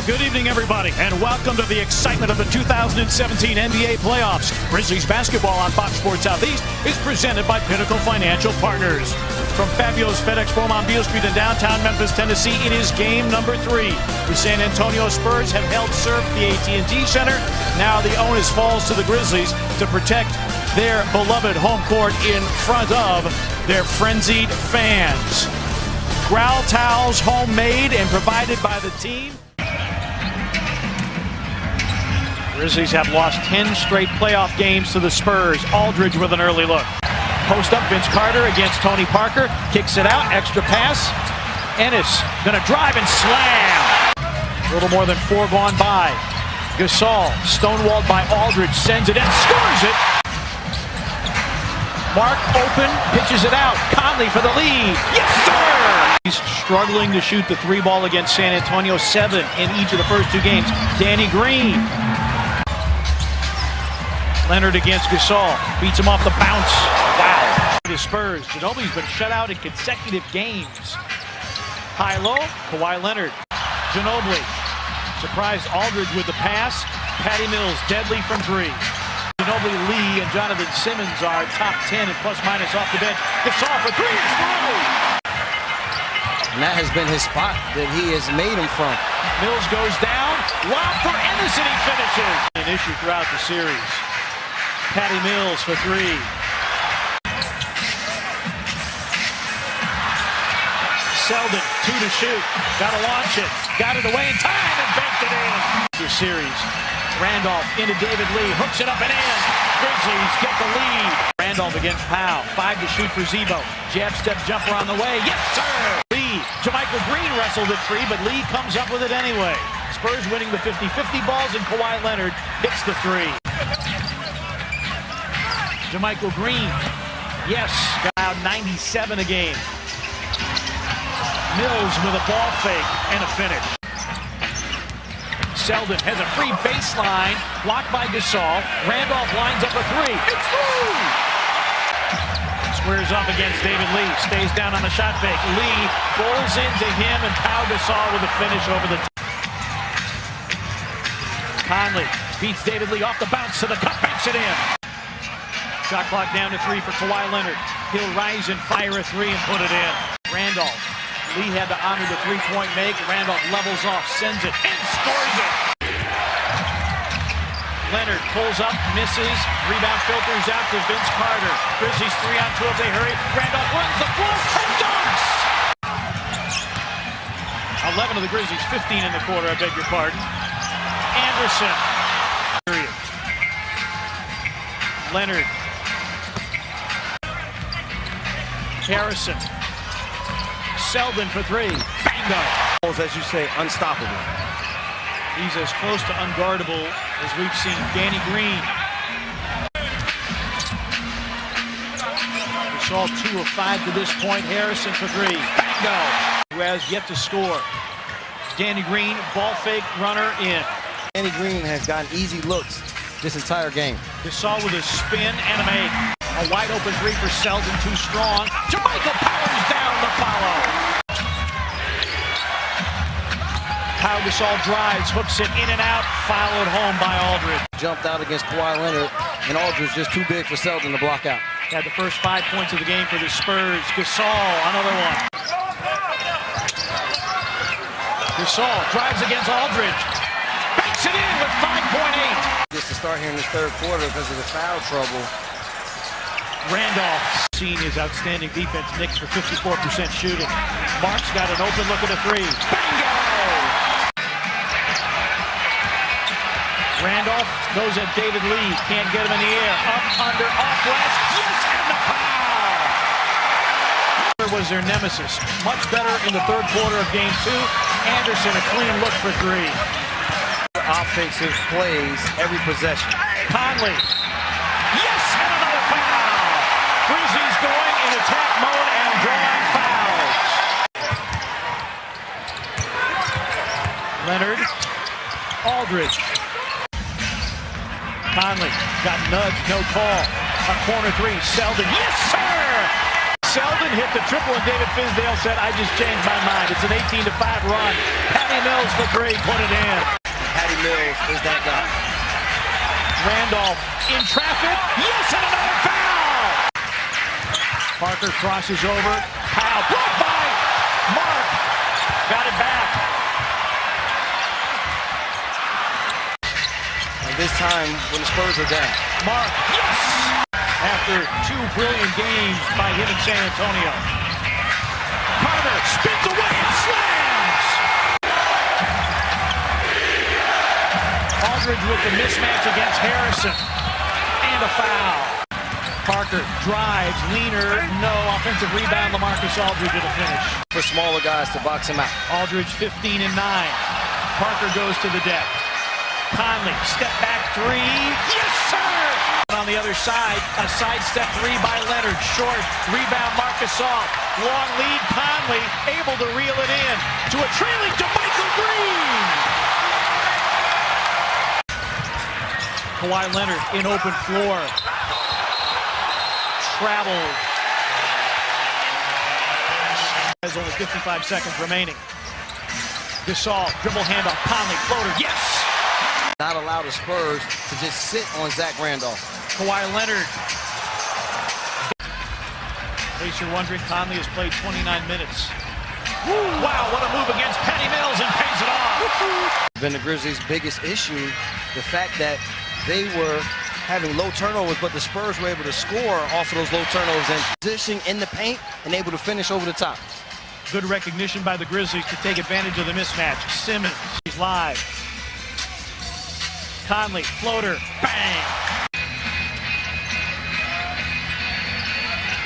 Good evening, everybody, and welcome to the excitement of the 2017 NBA playoffs. Grizzlies basketball on Fox Sports Southeast is presented by Pinnacle Financial Partners. From fabulous FedEx Forum on Beale Street in downtown Memphis, Tennessee, it is game number 3. The San Antonio Spurs have held serve the AT&T Center. Now the onus falls to the Grizzlies to protect their beloved home court in front of their frenzied fans. Growl towels, homemade and provided by the team. Grizzlies have lost 10 straight playoff games to the Spurs. Aldridge with an early look. Post up, Vince Carter against Tony Parker. Kicks it out, extra pass. Ennis gonna drive and slam. A little more than 4 gone by. Gasol, stonewalled by Aldridge, sends it in, scores it. Mark open, pitches it out. Conley for the lead. Yes, sir! He's struggling to shoot the 3 ball against San Antonio. 7 in each of the first 2 games. Danny Green. Leonard against Gasol. Beats him off the bounce. Wow. The Spurs. Ginobili's been shut out in consecutive games. High-low. Kawhi Leonard. Ginobili. Surprised Aldridge with the pass. Patty Mills deadly from 3. Ginobili, Lee, and Jonathan Simmons are top 10 in plus-minus off the bench. Gasol for 3 is through. And that has been his spot that he has made him from. Mills goes down. Lob for Ennis, and he finishes. An issue throughout the series. Patty Mills for 3. Selden, 2 to shoot. Got to launch it. Got it away in time and banked it in. The series. Randolph into David Lee. Hooks it up and in. Grizzlies get the lead. Randolph against Powell. 5 to shoot for Zebo. Jab step jumper on the way. Yes, sir! Lee. Jamichael Green wrestled it free, but Lee comes up with it anyway. Spurs winning the 50-50 balls, and Kawhi Leonard hits the 3. Jamichael Green, yes, got out 97 a game. Mills with a ball fake and a finish. Selden has a free baseline, blocked by Gasol. Randolph lines up a 3. It's through! Squares up against David Lee, stays down on the shot fake. Lee bowls into him, and Pau Gasol with a finish over the top. Conley beats David Lee off the bounce to the cup, banks it in. Shot clock down to 3 for Kawhi Leonard. He'll rise and fire a 3 and put it in. Randolph. Lee had to honor the 3-point make. Randolph levels off, sends it, and scores it. Leonard pulls up, misses. Rebound filters out to Vince Carter. Grizzlies 3 on 2 if they hurry. Randolph runs the floor and dunks! 11 of the Grizzlies, 15 in the quarter, I beg your pardon. Anderson. Period. Leonard. Harrison. Selden for 3. Bingo! As you say, unstoppable. He's as close to unguardable as we've seen. Danny Green. Gasol 2 of 5 to this point. Harrison for 3. Bingo! Who has yet to score. Danny Green, ball fake, runner in. Danny Green has gotten easy looks this entire game. Gasol with a spin and a make. A wide open 3 for Selden, too strong. Jamichael powers down the follow. Pau Gasol drives, hooks it in and out, followed home by Aldridge. Jumped out against Kawhi Leonard, and Aldridge just too big for Selden to block out. Had the first 5 points of the game for the Spurs. Gasol, another one. Gasol drives against Aldridge. Banks it in with 5.8. Just to start here in this 3rd quarter because of the foul trouble. Randolph seen his outstanding defense. Knicks for 54% shooting. Mark's got an open look at a 3. Bingo! Randolph goes at David Lee. Can't get him in the air. Up, under, off glass. Yes, and the foul! Was their nemesis. Much better in the 3rd quarter of game 2. Anderson, a clean look for 3. Offensive plays every possession. Conley. Yes, and another foul! Grizzlies going in attack mode and drawing fouls. Leonard. Aldridge. Conley got nudged, no call. A corner 3, Selden. Yes, sir! Selden hit the triple, and David Fizdale said, I just changed my mind. It's an 18-5 run. Patty Mills for three, put it in. Patty Mills is that guy. Randolph in traffic. Yes, and another foul! Parker crosses over. Powell blocked by Mark. Got it back. And this time, when the Spurs are down. Mark, yes! After two brilliant games by him in San Antonio. Carter spins away and slams! Aldridge with the mismatch against Harrison. And a foul. Parker drives, leaner, no offensive rebound. LaMarcus Aldridge to the finish. For smaller guys to box him out. Aldridge 15 and 9. Parker goes to the deck. Conley, step back three. Yes, sir! On the other side, a sidestep three by Leonard. Short, rebound Marc Gasol. Long lead, Conley able to reel it in to a trailing JaMychal Green. Kawhi Leonard in open floor. Travel. There's only 55 seconds remaining. Gasol, dribble handoff, Conley, floater, yes! Not allow the Spurs to just sit on Zach Randolph. Kawhi Leonard. In case you're wondering, Conley has played 29 minutes. Woo, wow, what a move against Patty Mills, and pays it off. Been the Grizzlies' biggest issue, the fact that they were having low turnovers, but the Spurs were able to score off of those low turnovers and position in the paint and able to finish over the top. Good recognition by the Grizzlies to take advantage of the mismatch. Simmons, he's live. Conley, floater, bang!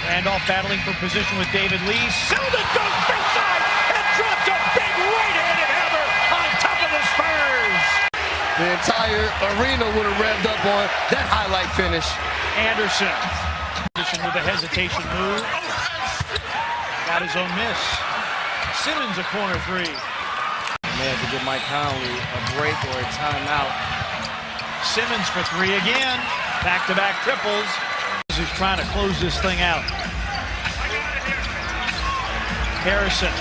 Randolph battling for position with David Lee. Selden goes big side and drops a big right-handed hammer on top of the Spurs. The entire arena would have revved up on that highlight finish. Anderson with a hesitation move. Got his own miss. Simmons a corner three. May have to give Mike Conley a break or a timeout. Simmons for three again. Back-to-back triples. He's trying to close this thing out. Harrison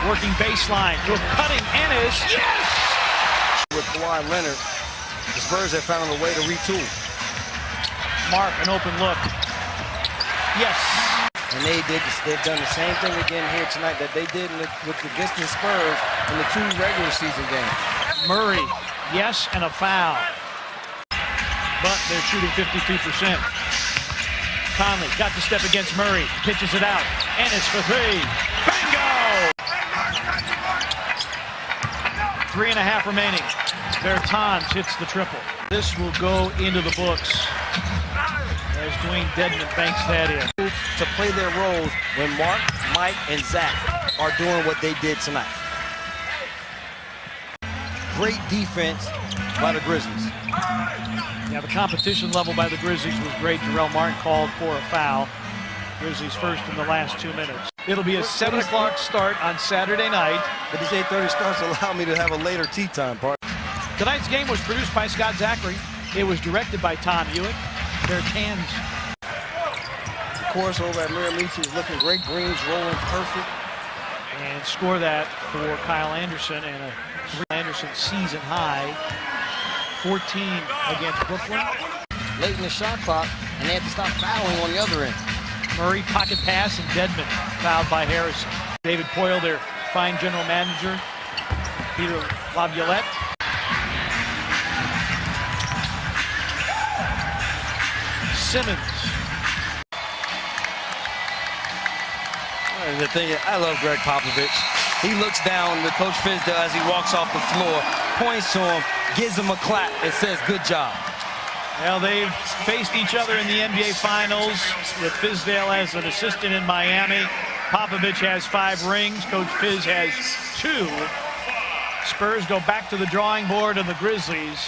working baseline to a cutting Ennis. Yes! With Kawhi Leonard, the Spurs have found a way to retool. Mark, an open look. Yes. And they've done the same thing again here tonight that they did against the Spurs in the two regular season games. Murray, yes, and a foul. But they're shooting 52%. Conley got to step against Murray, pitches it out. Ennis for three. Bingo! 3.5 remaining. Bertans hits the triple. This will go into the books as Dwayne Dedman banks that in. To play their roles when Mark, Mike, and Zach are doing what they did tonight. Great defense by the Grizzlies. Yeah, the competition level by the Grizzlies was great. Jarrell Martin called for a foul. Grizzlies first in the last 2 minutes. It'll be a 7 o'clock start on Saturday night. But this 8:30 starts allow me to have a later tea time part. Tonight's game was produced by Scott Zachary. It was directed by Tom Hewitt. Their hands. Of course, over at Miramichi is looking great. Greens rolling perfect. And score that for Kyle Anderson and a Anderson season high. 14 against Brooklyn. Late in the shot clock, and they had to stop fouling on the other end. Murray pocket pass and Dedman fouled by Harrison. David Poyle, their fine general manager. Peter Laviolette. Simmons. The thing is, I love Greg Popovich. He looks down to Coach Fizdale as he walks off the floor, points to him, gives him a clap, and says, good job. Well, they've faced each other in the NBA Finals with Fizdale as an assistant in Miami. Popovich has 5 rings. Coach Fizz has 2. Spurs go back to the drawing board, and the Grizzlies